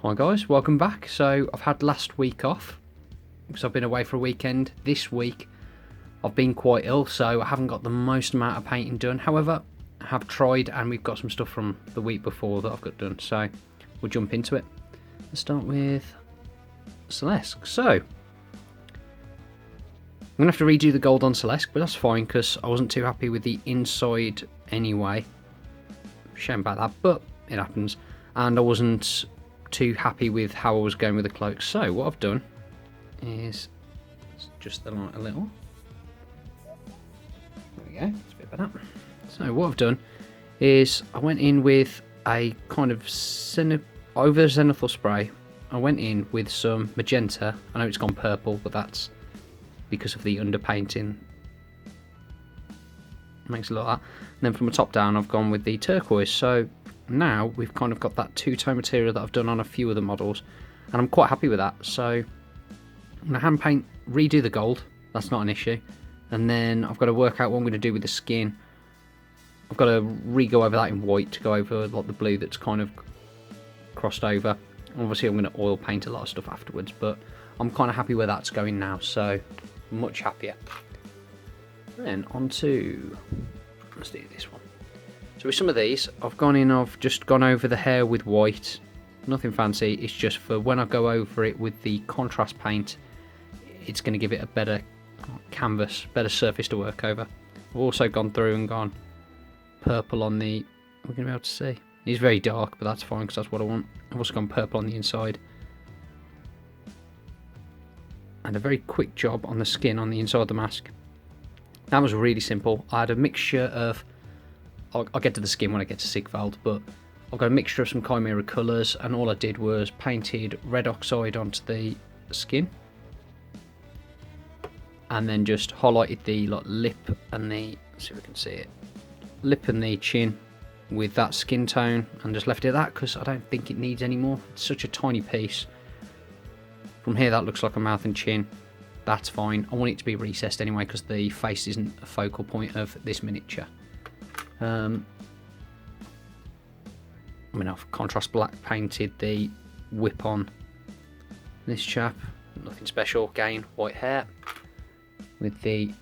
Hi guys, welcome back. So I've had last week off because I've been away for a weekend. This week I've been quite ill, so I haven't got the most amount of painting done. However, I have tried and we've got some stuff from the week before that I've got done, so we'll jump into it. Let's start with Celeste. So I'm going to have to redo the gold on Celeste, but that's fine because I wasn't too happy with the inside anyway. Shame about that, but it happens. And I wasn't too happy with how I was going with the cloak. So what I've done is just the light a little. There we go, it's a bit better. So what I've done is I went in with a kind of over zenithal spray. I went in with some magenta. I know it's gone purple, but that's because of the underpainting. It makes it look like that. And then from the top down I've gone with the turquoise. So now we've kind of got that two-tone material that I've done on a few of the models, and I'm quite happy with that. So I'm going to hand paint, redo the gold, that's not an issue, and then I've got to work out what I'm going to do with the skin. I've got to re-go over that in white to go over like the blue that's kind of crossed over. Obviously I'm going to oil paint a lot of stuff afterwards, but I'm kind of happy where that's going now, so much happier. Then on to, let's do this one. So with some of these, I've just gone over the hair with white. Nothing fancy, it's just for when I go over it with the contrast paint, it's going to give it a better canvas, better surface to work over. I've also gone through and gone purple on the, we're going to be able to see. It's very dark, but that's fine because that's what I want. I've also gone purple on the inside. And a very quick job on the skin on the inside of the mask. That was really simple. I had a mixture of, I'll get to the skin when I get to Sigvald, but I've got a mixture of some chimera colours, and all I did was painted red oxide onto the skin, and then just highlighted the lip and the, let's see if we can see it, lip and the chin with that skin tone, and just left it at that because I don't think it needs any more. It's such a tiny piece. From here that looks like a mouth and chin. That's fine. I want it to be recessed anyway because the face isn't a focal point of this miniature. I mean, I've contrast black painted the whip on this chap. Nothing special. Again, white hair. With the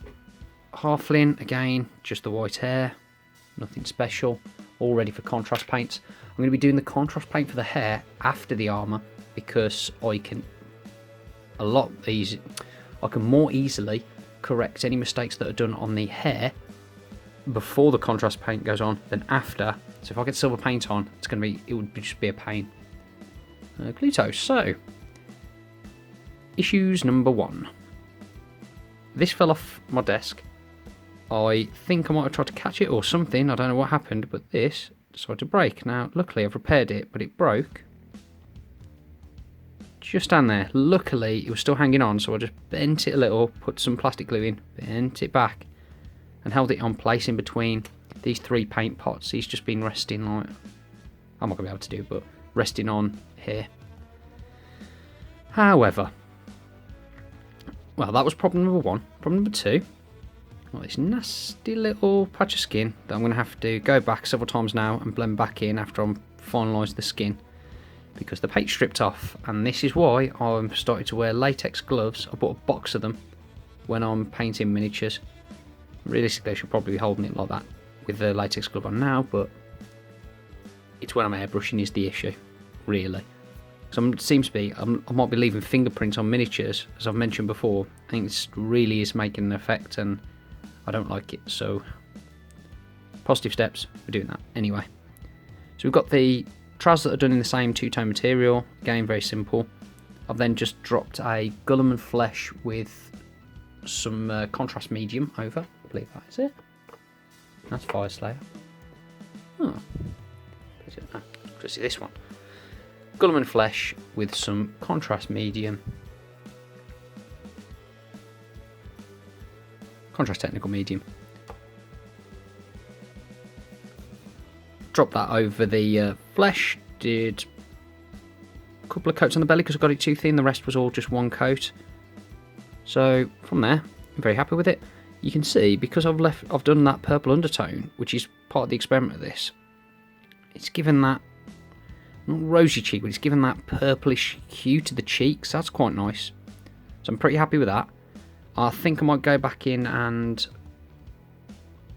halfling, again, just the white hair. Nothing special. All ready for contrast paints. I'm going to be doing the contrast paint for the hair after the armour because I can more easily correct any mistakes that are done on the hair before the contrast paint goes on than after. So if I get silver paint on, it would just be a pain. Glutos. So issues number 1. This fell off my desk. I think I might have tried to catch it or something. I don't know what happened, but this decided to break. Now, luckily I've repaired it, but it broke just down there. Luckily it was still hanging on, so I just bent it a little, put some plastic glue in, bent it back, and held it on place in between these 3 paint pots. He's just been resting, like, I'm not going to be able to do, but resting on here. However, well, that was problem number 1. Problem number 2, well, this nasty little patch of skin that I'm going to have to go back several times now and blend back in after I'm finalised the skin, because the paint stripped off, and this is why I'm starting to wear latex gloves. I bought a box of them when I'm painting miniatures. Realistically I should probably be holding it like that with the latex glove on now, but it's when I'm airbrushing is the issue, really. So it seems to be, I might be leaving fingerprints on miniatures, as I've mentioned before. I think this really is making an effect and I don't like it, so positive steps for doing that. Anyway, so we've got the trousers that are done in the same two-tone material, again very simple. I've then just dropped a Guilliman flesh with some contrast medium over. I believe that is it. That's Fire Slayer. Oh, let's see this one. Guilliman flesh with some contrast medium. Contrast technical medium. Drop that over the flesh. Did a couple of coats on the belly because I got it too thin. The rest was all just one coat. So from there, I'm very happy with it. You can see because I've done that purple undertone, which is part of the experiment of this. It's given that not rosy cheek, but it's given that purplish hue to the cheeks. That's quite nice. So I'm pretty happy with that. I think I might go back in and...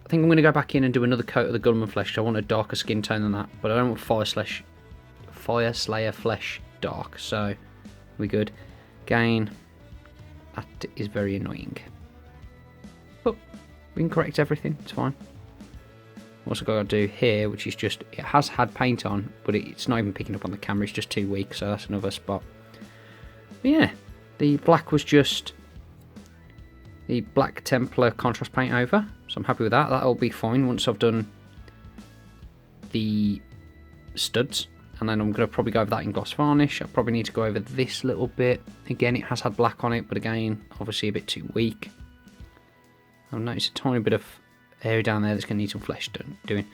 I think I'm going to go back in and do another coat of the Gunman flesh. So I want a darker skin tone than that. But I don't want Fire Slayer flesh dark. So we're good. Again, that is very annoying. But we can correct everything. It's fine. Also got to do here, which is just... It has had paint on, but it's not even picking up on the camera. It's just too weak. So that's another spot. But yeah, the black was just... the Black Templar contrast paint over, so I'm happy with that. That'll be fine once I've done the studs, and then I'm going to probably go over that in gloss varnish. I probably need to go over this little bit. Again, it has had black on it, but again, obviously a bit too weak. I've noticed a tiny bit of area down there that's going to need some flesh doing.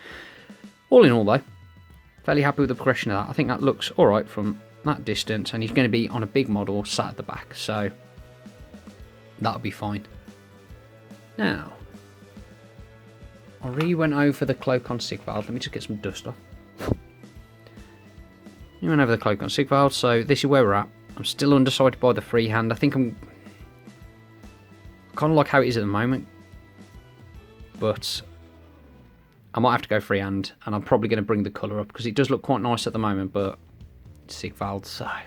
All in all though, fairly happy with the progression of that. I think that looks alright from that distance, and he's going to be on a big model sat at the back, so that'll be fine. Now, I really went over the cloak on Sigvald. Let me just get some dust off. I went over the cloak on Sigvald, so this is where we're at. I'm still undecided by the freehand. I think I'm kind of like how it is at the moment, but I might have to go freehand, and I'm probably going to bring the colour up because it does look quite nice at the moment, but it's Sigvald, so I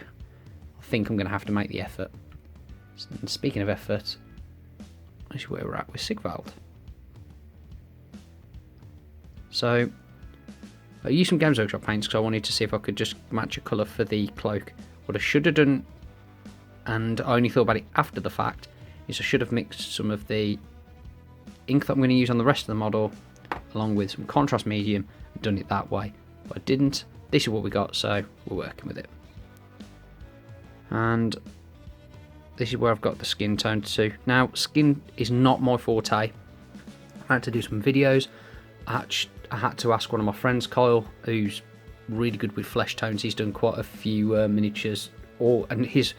think I'm going to have to make the effort. And speaking of effort, this is where we're at with Sigvald. So I used some Games Workshop paints because I wanted to see if I could just match a colour for the cloak. What I should have done, and I only thought about it after the fact, is I should have mixed some of the ink that I'm going to use on the rest of the model along with some contrast medium and done it that way. But I didn't. This is what we got, so we're working with it. And this is where I've got the skin tone to. Now, skin is not my forte. I had to do some videos. I had to ask one of my friends, Kyle, who's really good with flesh tones. He's done quite a few miniatures, and he's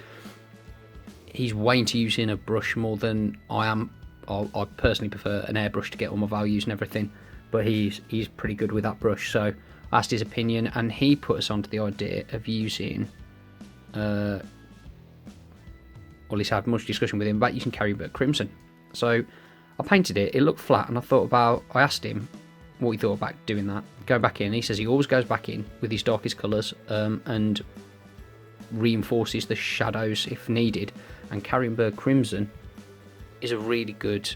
way into using a brush more than I am. I personally prefer an airbrush to get all my values and everything, but he's pretty good with that brush. So I asked his opinion, and he put us onto the idea of using, or at least I had much discussion with him about using Carronburg Crimson. So I painted it. It looked flat, and I asked him what he thought about doing that. Go back in. He says he always goes back in with his darkest colours and reinforces the shadows if needed. And Carronburg Crimson is a really good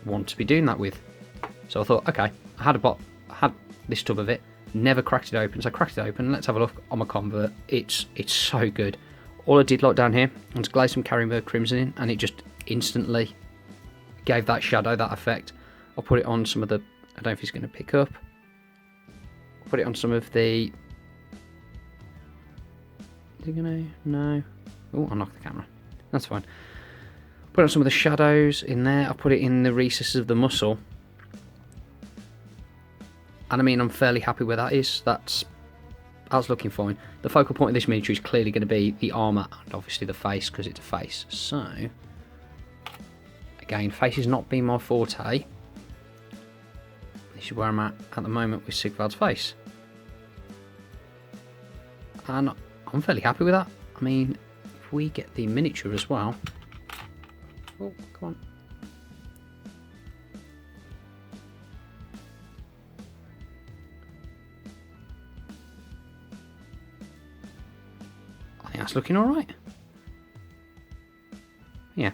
one to be doing that with. So I thought, okay, I had this tub of it, never cracked it open, so I cracked it open. Let's have a look on my convert. It's so good. All I did, like down here, was glaze some Carronburg Crimson in, and it just instantly gave that shadow, that effect. I'll put it on some of the, I don't know if he's going to pick up. I'll put it on some of the, is he going to, no. Oh, I knocked the camera. That's fine. Put on some of the shadows in there. I'll put it in the recesses of the muscle. And I mean, I'm fairly happy where that is. That's looking fine. The focal point of this miniature is clearly going to be the armour and obviously the face, because it's a face. So, again, face has not been my forte. This is where I'm at the moment with Sigvald's face. And I'm fairly happy with that. I mean, if we get the miniature as well. Oh, come on. I think that's looking alright. Yeah.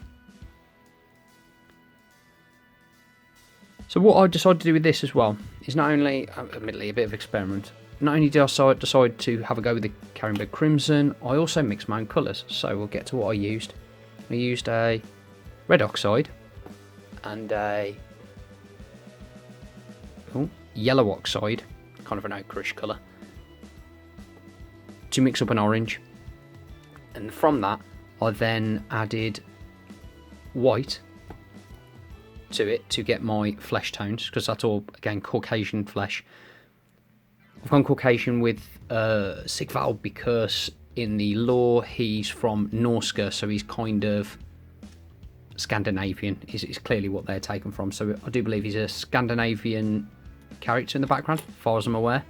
So what I decided to do with this as well is not only, admittedly, a bit of experiment. Not only did I decide to have a go with the Carronburg Crimson, I also mixed my own colours. So we'll get to what I used. I used a red oxide and a yellow oxide, kind of an ochreish colour, to mix up an orange. And from that, I then added white to it to get my flesh tones, because that's all, again, Caucasian flesh. I've gone Caucasian with Sigvald because in the lore he's from Norska, so he's kind of Scandinavian, is clearly what they're taken from. So I do believe he's a Scandinavian character in the background, as far as I'm aware.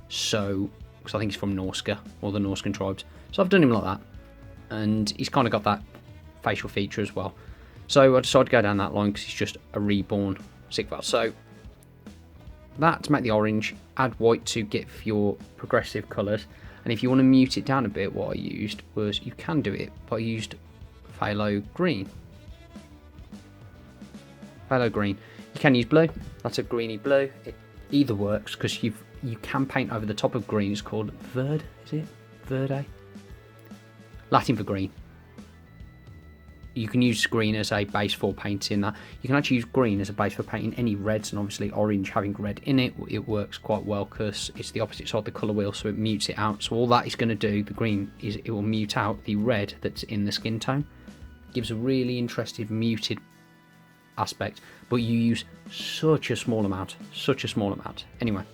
So because I think he's from Norska, or the Norskan tribes. So I've done him like that, and he's kind of got that facial feature as well. So I decided to go down that line because he's just a reborn Sigvald. So that to make the orange, add white to get your progressive colours. And if you want to mute it down a bit, what I used was, you can do it, but I used phthalo green. Phthalo green. You can use blue. That's a greeny blue. It either works because you can paint over the top of green. It's called verde, is it? Verde? Latin for green. You can use green as a base for painting that. You can actually use green as a base for painting any reds, and obviously orange having red in it, it works quite well because it's the opposite side of the colour wheel, so it mutes it out. So all that is going to do, the green, is it will mute out the red that's in the skin tone. Gives a really interesting muted aspect, but you use such a small amount. Anyway,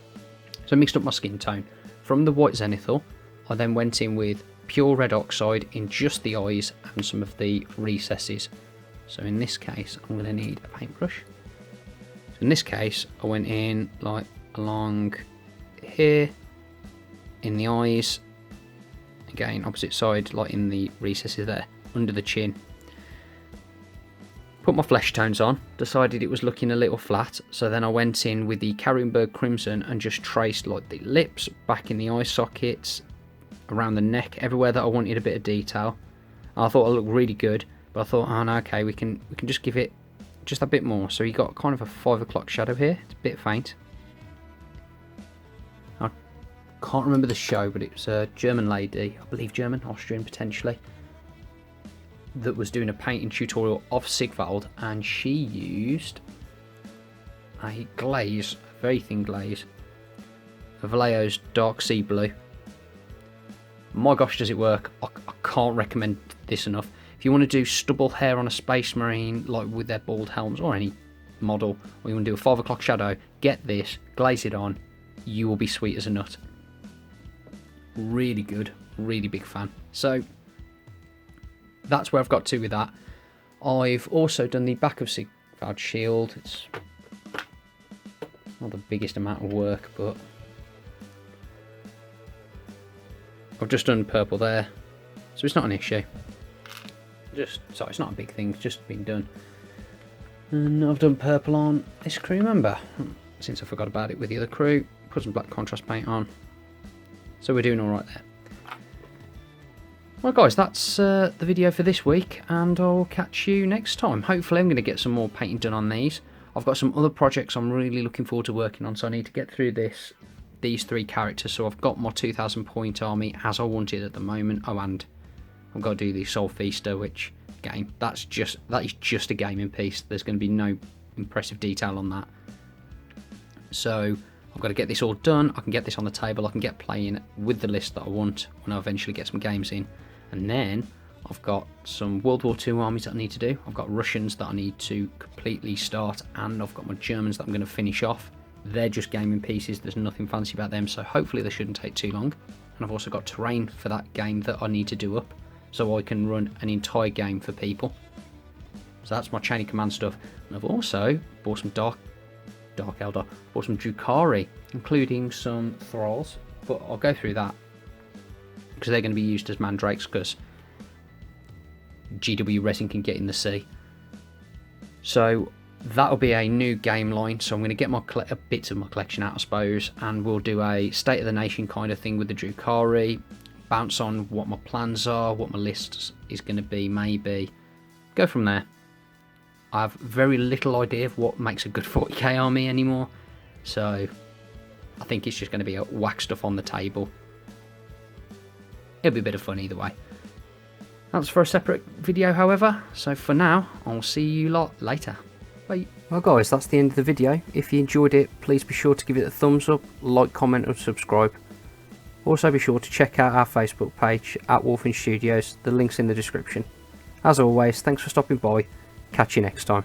so I mixed up my skin tone. From the white zenithal, I then went in with pure red oxide in just the eyes and some of the recesses. So in this case, I'm going to need a paintbrush. So in this case, I went in like along here in the eyes, again opposite side, like in the recesses there, under the chin. Put my flesh tones on, decided it was looking a little flat, so then I went in with the Carronburg Crimson and just traced like the lips, back in the eye sockets, around the neck, everywhere that I wanted a bit of detail. I thought it looked really good, but I thought, oh no, okay, we can just give it just a bit more. So you got kind of a 5 o'clock shadow here. It's a bit faint. I can't remember the show, but it was a German lady, I believe German, Austrian potentially, that was doing a painting tutorial of Sigvald, and she used a glaze, a very thin glaze, of Vallejo's dark sea blue. My gosh, does it work. I can't recommend this enough. If you want to do stubble hair on a space marine, like with their bald helms, or any model, or you want to do a 5 o'clock shadow, get this, glaze it on, you will be sweet as a nut. Really good, really big fan. So that's where I've got to with that. I've also done the back of Sigvald's shield. It's not the biggest amount of work, but I've just done purple there, so it's not an issue. So it's not a big thing, it's just been done. And I've done purple on this crew member, since I forgot about it with the other crew. Put some black contrast paint on. So we're doing alright there. Well guys, that's the video for this week, and I'll catch you next time. Hopefully I'm going to get some more painting done on these. I've got some other projects I'm really looking forward to working on, so I need to get through these 3 characters. So I've got my 2,000 point army as I wanted at the moment. Oh, and I've got to do the Soul Feaster, which game, that is just a gaming piece. There's going to be no impressive detail on that. So I've got to get this all done. I can get this on the table. I can get playing with the list that I want when I eventually get some games in. And then I've got some World War II armies that I need to do. I've got Russians that I need to completely start, and I've got my Germans that I'm going to finish off. They're just gaming pieces, there's nothing fancy about them, so hopefully they shouldn't take too long. And I've also got terrain for that game that I need to do up, so I can run an entire game for people. So that's my chain of command stuff. And I've also bought some Dark Eldar, bought some Drukhari, including some Thralls, but I'll go through that because they're going to be used as mandrakes, because GW resin can get in the sea. So that'll be a new game line, so I'm going to get my bits of my collection out, I suppose, and we'll do a State of the Nation kind of thing with the Drukhari, bounce on what my plans are, what my list is going to be, maybe go from there. I have very little idea of what makes a good 40k army anymore, so I think it's just going to be a whack stuff on the table. It'll be a bit of fun either way. That's for a separate video, however, so for now I'll see you lot later. Bye. Well guys, that's the end of the video. If you enjoyed it, please be sure to give it a thumbs up, like, comment and subscribe. Also be sure to check out our Facebook page at Wolfen Studios, the link's in the description. As always, thanks for stopping by, catch you next time.